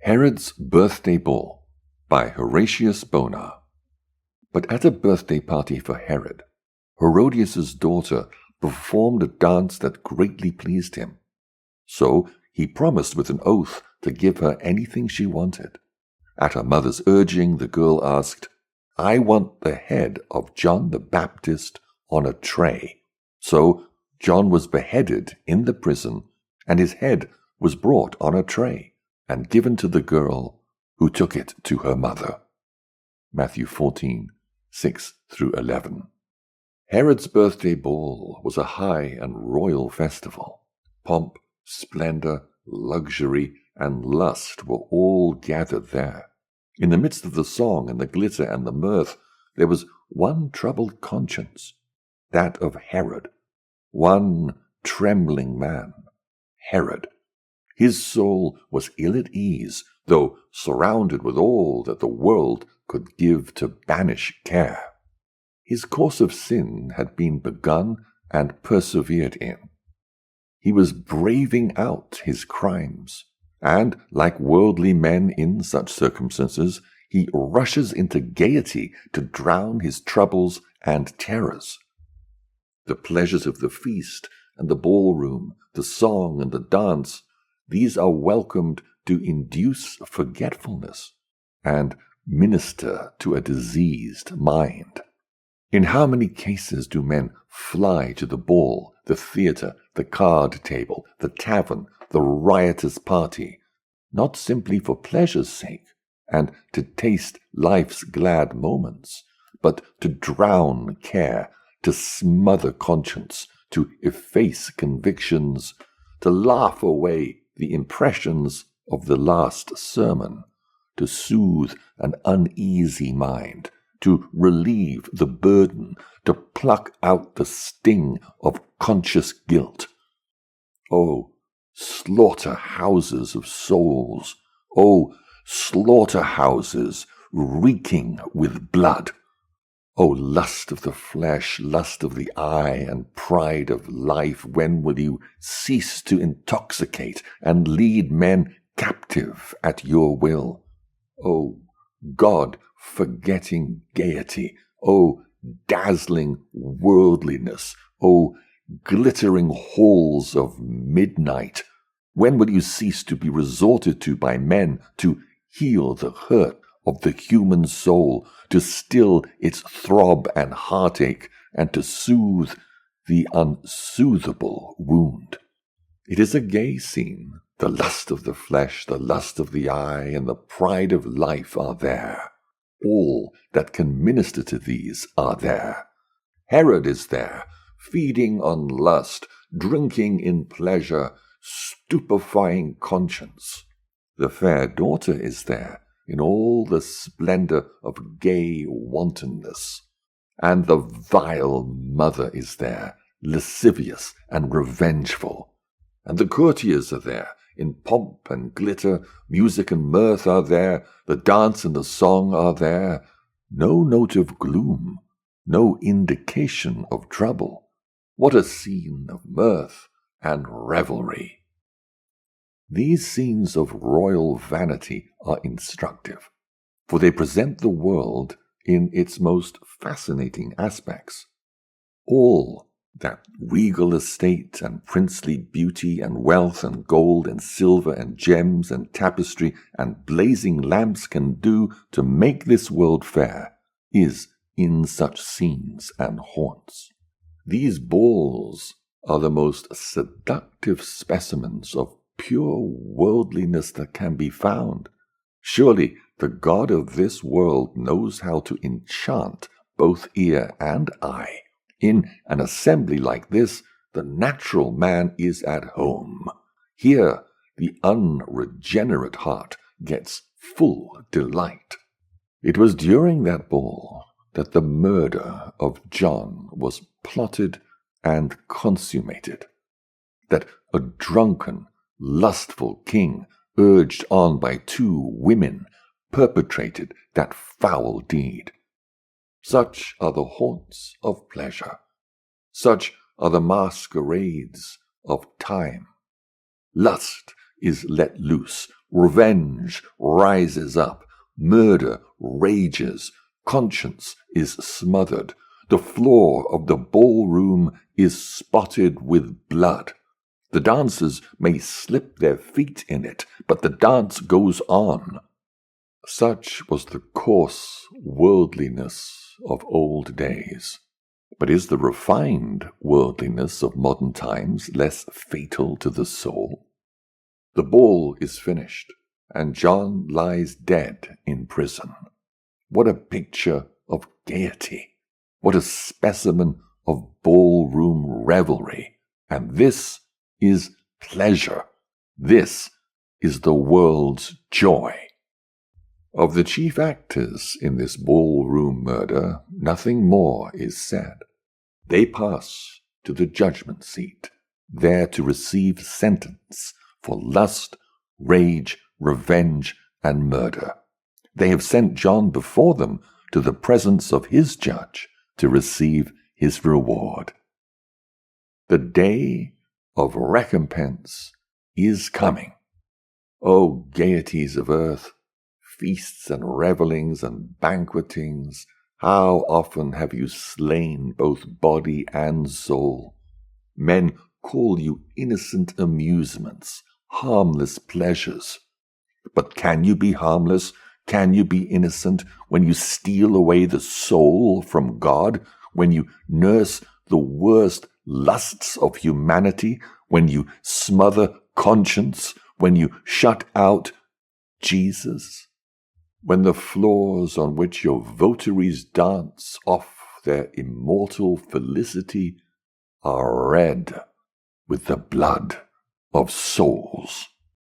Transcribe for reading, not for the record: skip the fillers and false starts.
Herod's Birthday Ball by Horatius Bonar. But at a birthday party for Herod, Herodias' daughter performed a dance that greatly pleased him. So he promised with an oath to give her anything she wanted. At her mother's urging, the girl asked, "I want the head of John the Baptist on a tray." So John was beheaded in the prison, and his head was brought on a tray and given to the girl, who took it to her mother. Matthew 14, 6-11. Herod's birthday ball was a high and royal festival. Pomp, splendor, luxury, and lust were all gathered there. In the midst of the song and the glitter and the mirth, there was one troubled conscience, that of Herod, one trembling man, Herod. His soul was ill at ease, though surrounded with all that the world could give to banish care. His course of sin had been begun and persevered in. He was braving out his crimes, and, like worldly men in such circumstances, he rushes into gaiety to drown his troubles and terrors. The pleasures of the feast and the ballroom, the song and the dance, these are welcomed to induce forgetfulness and minister to a diseased mind. In how many cases do men fly to the ball, the theatre, the card table, the tavern, the riotous party, not simply for pleasure's sake and to taste life's glad moments, but to drown care, to smother conscience, to efface convictions, to laugh away the impressions of the last sermon, to soothe an uneasy mind, to relieve the burden, to pluck out the sting of conscious guilt. Oh, slaughter-houses of souls! Oh, slaughter-houses reeking with blood! O lust of the flesh, lust of the eye, and pride of life, when will you cease to intoxicate and lead men captive at your will? O God-forgetting gaiety! O dazzling worldliness! O glittering halls of midnight! When will you cease to be resorted to by men to heal the hurt of the human soul, to still its throb and heartache, and to soothe the unsoothable wound? It is a gay scene. The lust of the flesh, the lust of the eye, and the pride of life are there. All that can minister to these are there. Herod is there, feeding on lust, drinking in pleasure, stupefying conscience. The fair daughter is there, in all the splendor of gay wantonness. And the vile mother is there, lascivious and revengeful. And the courtiers are there, in pomp and glitter, music and mirth are there, the dance and the song are there. No note of gloom, no indication of trouble. What a scene of mirth and revelry! These scenes of royal vanity are instructive, for they present the world in its most fascinating aspects. All that regal estate and princely beauty and wealth and gold and silver and gems and tapestry and blazing lamps can do to make this world fair is in such scenes and haunts. These balls are the most seductive specimens of pure worldliness that can be found. Surely the God of this world knows how to enchant both ear and eye. In an assembly like this, the natural man is at home. Here, the unregenerate heart gets full delight. It was during that ball that the murder of John was plotted and consummated, that a drunken, lustful king, urged on by two women, perpetrated that foul deed. Such are the haunts of pleasure. Such are the masquerades of time. Lust is let loose Revenge rises up, murder rages, conscience is smothered, the floor of the ballroom is spotted with blood. The dancers may slip their feet in it, but the dance goes on. Such was the coarse worldliness of old days. But is the refined worldliness of modern times less fatal to the soul? The ball is finished, and John lies dead in prison. What a picture of gaiety! What a specimen of ballroom revelry! And this is pleasure. This is the world's joy. Of the chief actors in this ballroom murder, nothing more is said. They pass to the judgment seat, there to receive sentence for lust, rage, revenge, and murder. They have sent John before them to the presence of his judge to receive his reward. The day of recompense is coming. O gaieties of earth, feasts and revellings and banquetings, how often have you slain both body and soul? Men call you innocent amusements, harmless pleasures. But can you be harmless? Can you be innocent when you steal away the soul from God, when you nurse the worst lusts of humanity, when you smother conscience, when you shut out Jesus? When the floors on which your votaries dance off their immortal felicity are red with the blood of souls?